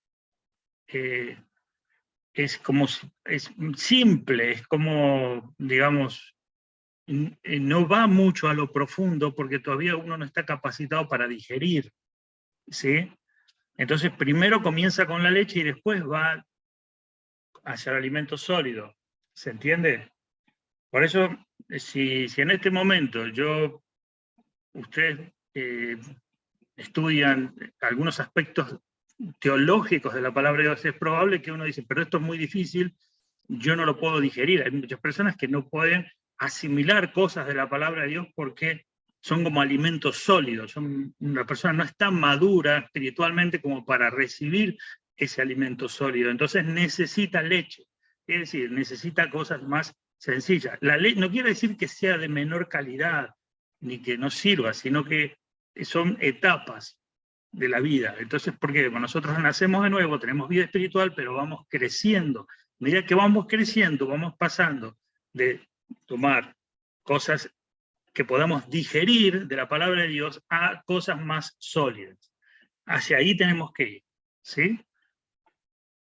simple, es como, digamos, no va mucho a lo profundo porque todavía uno no está capacitado para digerir, ¿sí? Entonces primero comienza con la leche y después va hacia el alimento sólido, ¿se entiende? Por eso, si en este momento ustedes estudian algunos aspectos teológicos de la palabra de Dios, es probable que uno dice, pero esto es muy difícil, yo no lo puedo digerir. Hay muchas personas que no pueden asimilar cosas de la palabra de Dios porque son como alimentos sólidos. La persona no está madura espiritualmente como para recibir ese alimento sólido. Entonces necesita leche, es decir, necesita cosas más sencillas. La leche no quiere decir que sea de menor calidad, ni que no sirva, sino que son etapas de la vida. Entonces, ¿por qué? Bueno, nosotros nacemos de nuevo, tenemos vida espiritual, pero vamos creciendo. A medida que vamos creciendo, vamos pasando de tomar cosas que podamos digerir de la palabra de Dios a cosas más sólidas. Hacia ahí tenemos que ir, ¿sí?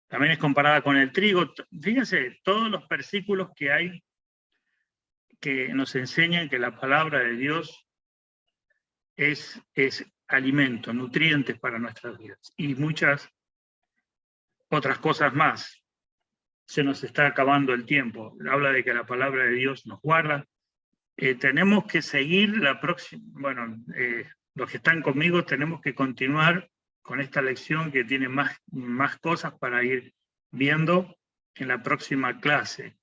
También es comparada con el trigo. Fíjense, todos los versículos que hay que nos enseñan que la palabra de Dios es alimento, nutrientes para nuestras vidas. Y muchas otras cosas más. Se nos está acabando el tiempo. Habla de que la palabra de Dios nos guarda. Tenemos que seguir la próxima, bueno, los que están conmigo tenemos que continuar con esta lección que tiene más cosas para ir viendo en la próxima clase.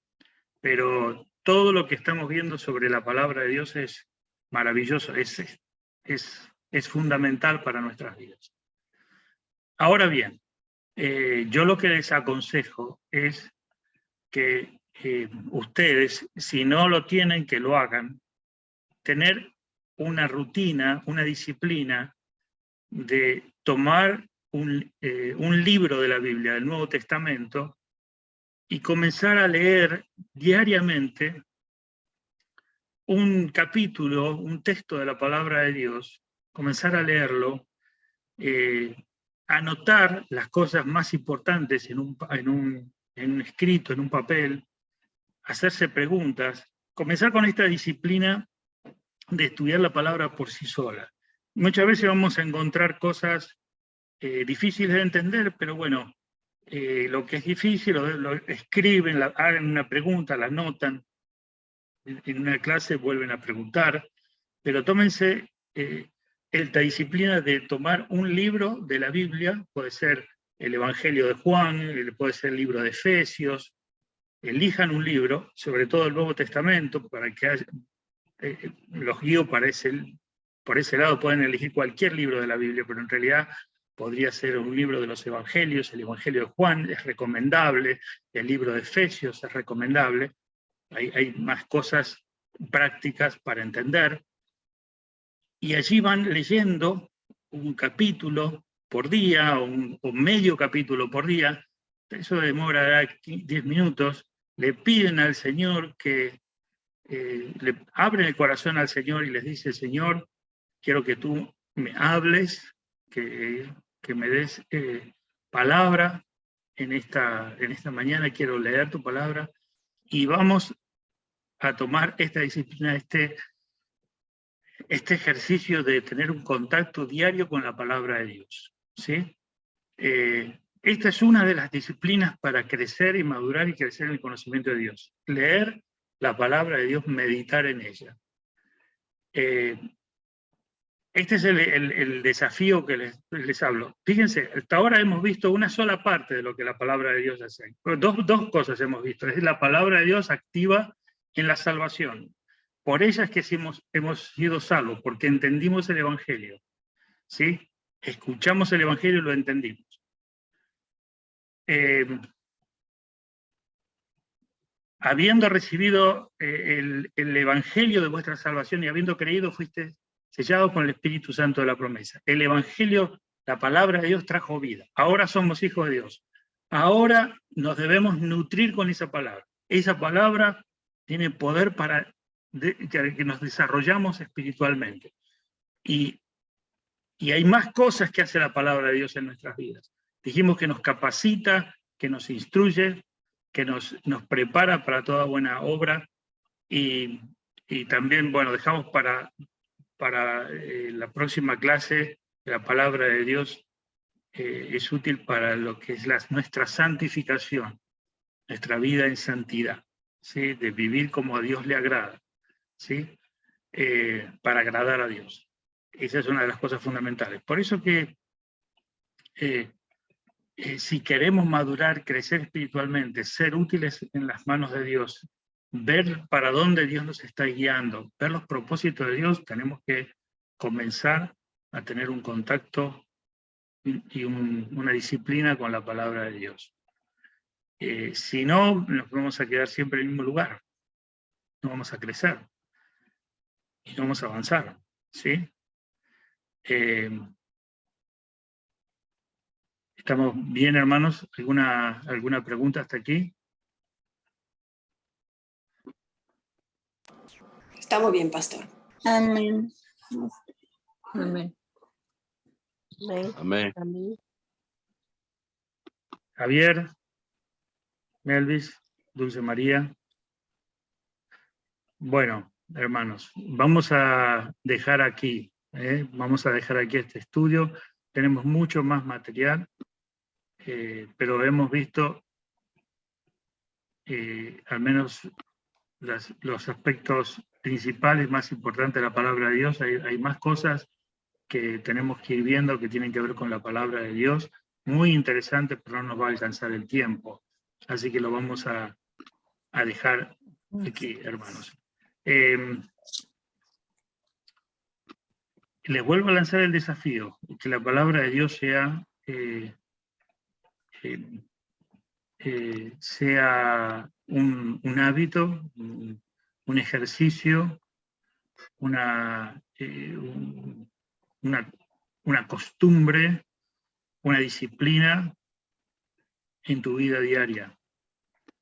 Pero todo lo que estamos viendo sobre la palabra de Dios es maravilloso, es fundamental para nuestras vidas. Ahora bien, yo lo que les aconsejo es que ustedes, si no lo tienen, que lo hagan, tener una rutina, una disciplina de tomar un libro de la Biblia, del Nuevo Testamento, y comenzar a leer diariamente un capítulo, un texto de la palabra de Dios, comenzar a leerlo, anotar las cosas más importantes en un escrito, en un papel, hacerse preguntas, comenzar con esta disciplina de estudiar la palabra por sí sola. Muchas veces vamos a encontrar cosas difíciles de entender, pero bueno, lo que es difícil lo escriben, hagan una pregunta, la anotan, en una clase vuelven a preguntar, pero tómense esta disciplina de tomar un libro de la Biblia, puede ser el Evangelio de Juan, puede ser el libro de Efesios, elijan un libro, sobre todo el Nuevo Testamento, para que haya, los guío por ese lado, pueden elegir cualquier libro de la Biblia, pero en realidad podría ser un libro de los Evangelios, el Evangelio de Juan es recomendable, el libro de Efesios es recomendable, hay más cosas prácticas para entender, y allí van leyendo un capítulo por día, o medio capítulo por día, eso demorará 10 minutos, le piden al Señor que le abren el corazón al Señor y les dice: Señor, quiero que tú me hables, que me des palabra en esta mañana, quiero leer tu palabra, y vamos a tomar esta disciplina, este ejercicio de tener un contacto diario con la palabra de Dios, ¿sí? Esta es una de las disciplinas para crecer y madurar y crecer en el conocimiento de Dios. Leer la palabra de Dios, meditar en ella. Este es el desafío que les hablo. Fíjense, hasta ahora hemos visto una sola parte de lo que la palabra de Dios hace. Dos cosas hemos visto. Es la palabra de Dios activa en la salvación. Por ella es que hemos sido salvos, porque entendimos el Evangelio, ¿sí? Escuchamos el Evangelio y lo entendimos. Habiendo recibido el Evangelio de vuestra salvación y habiendo creído, fuiste sellado con el Espíritu Santo de la promesa. El Evangelio, la palabra de Dios, trajo vida. Ahora somos hijos de Dios. Ahora nos debemos nutrir con esa palabra. Esa palabra tiene poder para que nos desarrollamos espiritualmente. Y hay más cosas que hace la palabra de Dios en nuestras vidas. Dijimos que nos capacita, que nos instruye, que nos prepara para toda buena obra, y también, bueno, dejamos para la próxima clase, la palabra de Dios es útil para lo que es nuestra santificación, nuestra vida en santidad, ¿sí? De vivir como a Dios le agrada, ¿sí? Para agradar a Dios. Esa es una de las cosas fundamentales. Por eso que si queremos madurar, crecer espiritualmente, ser útiles en las manos de Dios, ver para dónde Dios nos está guiando, ver los propósitos de Dios, tenemos que comenzar a tener un contacto y una disciplina con la palabra de Dios. Si no, nos vamos a quedar siempre en el mismo lugar, no vamos a crecer y no vamos a avanzar, ¿sí? ¿Estamos bien, hermanos? ¿Alguna pregunta hasta aquí? Estamos bien, pastor. Amén. Amén. Amén. Javier, Melvis, Dulce María. Bueno, hermanos, vamos a dejar aquí este estudio. Tenemos mucho más material, pero hemos visto al menos los aspectos principales, más importantes de la palabra de Dios. Hay más cosas que tenemos que ir viendo que tienen que ver con la palabra de Dios. Muy interesante, pero no nos va a alcanzar el tiempo. Así que lo vamos a dejar aquí, hermanos. Les vuelvo a lanzar el desafío, que la palabra de Dios sea un hábito, un ejercicio una costumbre, una disciplina en tu vida diaria.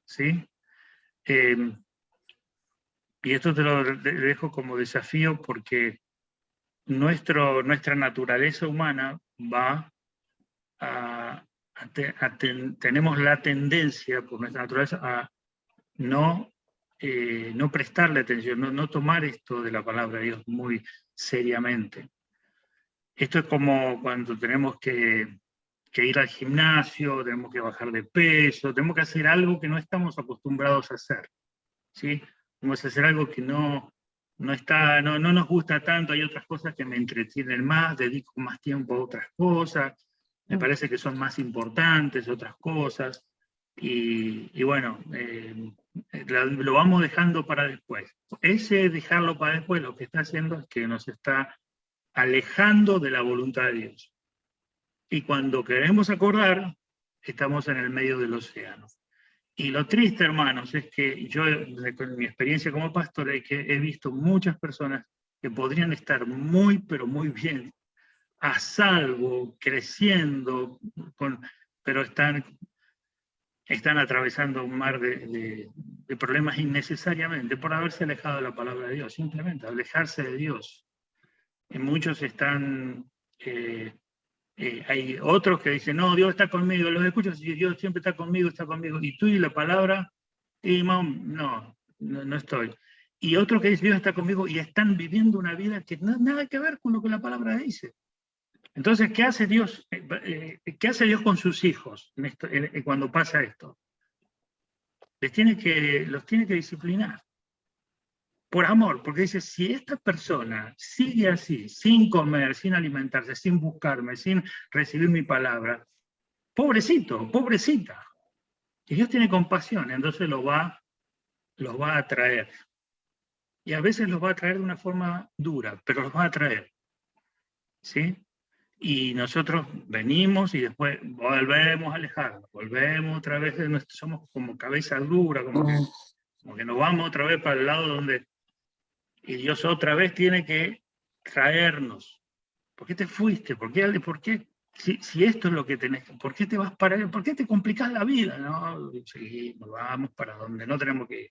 ¿Sí? Y esto te lo dejo como desafío porque nuestra naturaleza humana va tenemos la tendencia por nuestra naturaleza a no prestarle atención, no tomar esto de la palabra de Dios muy seriamente. Esto es como cuando tenemos que ir al gimnasio, tenemos que bajar de peso, tenemos que hacer algo que no estamos acostumbrados a hacer, ¿sí? Vamos a hacer algo que no nos gusta tanto, hay otras cosas que me entretienen más, dedico más tiempo a otras cosas, me parece que son más importantes otras cosas, y bueno, lo vamos dejando para después. Ese dejarlo para después lo que está haciendo es que nos está alejando de la voluntad de Dios. Y cuando queremos acordar, estamos en el medio del océano. Y lo triste, hermanos, es que yo, con mi experiencia como pastor, es que he visto muchas personas que podrían estar muy, pero muy bien, a salvo, creciendo, pero están atravesando un mar de problemas innecesariamente por haberse alejado de la palabra de Dios, simplemente alejarse de Dios. Y muchos están... hay otros que dicen, no, Dios está conmigo, los escucho y Dios siempre está conmigo, y tú y la palabra, y no estoy. Y otros que dicen, Dios está conmigo, y están viviendo una vida que no nada que ver con lo que la palabra dice. Entonces, ¿qué hace Dios? ¿Qué hace Dios con sus hijos cuando pasa esto? Los tiene que disciplinar. Por amor, porque dice, si esta persona sigue así, sin comer, sin alimentarse, sin buscarme, sin recibir mi palabra, pobrecito, pobrecita. Y Dios tiene compasión, entonces los va a traer. Y a veces los va a traer de una forma dura, pero los va a traer. ¿Sí? Y nosotros venimos y después volvemos a alejarnos, volvemos otra vez, somos como cabeza dura, como que nos vamos otra vez para el lado donde... Y Dios otra vez tiene que traernos. ¿Por qué te fuiste? ¿Por qué? Si esto es lo que tenés, ¿por qué te vas para él? ¿Por qué te complicás la vida? No, seguimos, vamos para donde no tenemos que ir.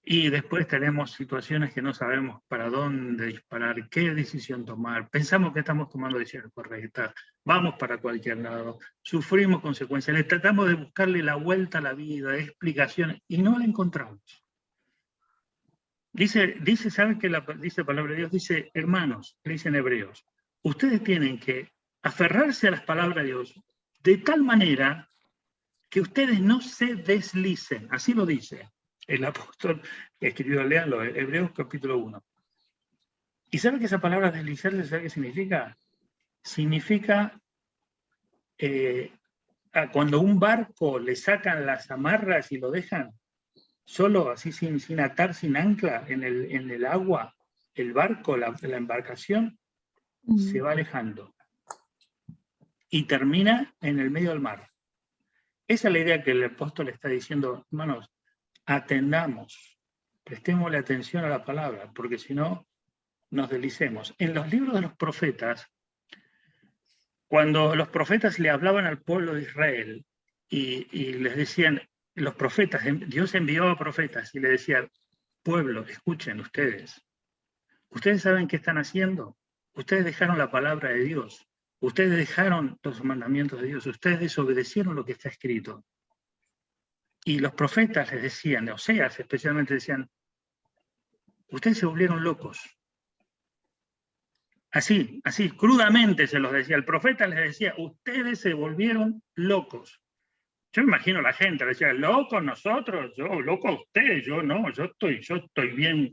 Y después tenemos situaciones que no sabemos para dónde disparar, qué decisión tomar. Pensamos que estamos tomando decisiones correctas, vamos para cualquier lado, sufrimos consecuencias, le tratamos de buscarle la vuelta a la vida, explicaciones, y no la encontramos. Dice, ¿saben qué dice la palabra de Dios? Dice, hermanos, le dicen hebreos, ustedes tienen que aferrarse a las palabras de Dios de tal manera que ustedes no se deslicen. Así lo dice el apóstol que escribió, leanlo, Hebreos capítulo 1. ¿Y saben que esa palabra deslizarse, sabe qué significa? Significa cuando un barco le sacan las amarras y lo dejan solo, así sin atar, sin ancla, en el agua, el barco, la embarcación, se va alejando y termina en el medio del mar. Esa es la idea que el apóstol está diciendo, hermanos, atendamos, prestémosle atención a la palabra, porque si no, nos deslicemos. En los libros de los profetas, cuando los profetas le hablaban al pueblo de Israel y les decían, los profetas, Dios enviaba profetas y le decía, pueblo, escuchen ustedes. ¿Ustedes saben qué están haciendo? Ustedes dejaron la palabra de Dios. Ustedes dejaron los mandamientos de Dios. Ustedes desobedecieron lo que está escrito. Y los profetas les decían, Oseas especialmente decían, ustedes se volvieron locos. Así, crudamente se los decía. El profeta les decía, ustedes se volvieron locos. Yo me imagino a la gente, le decía, locos nosotros, yo, loco usted, yo no, yo estoy bien.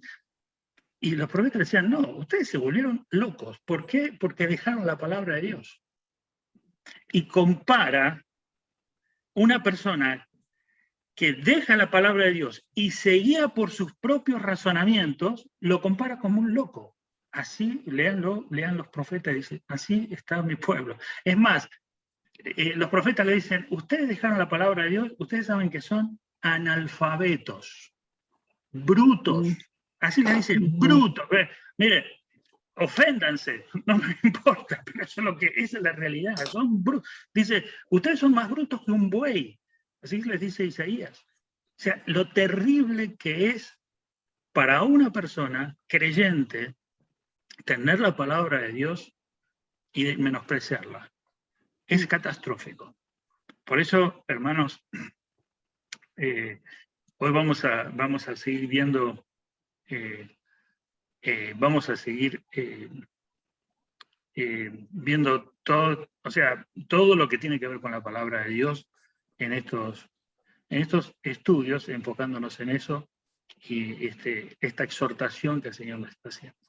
Y los profetas decían, no, ustedes se volvieron locos. ¿Por qué? Porque dejaron la palabra de Dios. Y compara una persona que deja la palabra de Dios y se guía por sus propios razonamientos, lo compara como un loco. Así, lean los profetas, dicen, así está mi pueblo. Es más, los profetas le dicen, ustedes dejaron la palabra de Dios, ustedes saben que son analfabetos, brutos, Así le dicen, brutos. Mire, oféndanse, no me importa, pero eso es lo que, esa es la realidad. Son brutos. Dice, ustedes son más brutos que un buey. Así les dice Isaías. O sea, lo terrible que es para una persona creyente tener la palabra de Dios y menospreciarla. Es catastrófico. Por eso, hermanos, hoy vamos a seguir viendo, vamos a seguir viendo todo, o sea, todo lo que tiene que ver con la palabra de Dios en estos estudios, enfocándonos en eso y esta exhortación que el Señor nos está haciendo.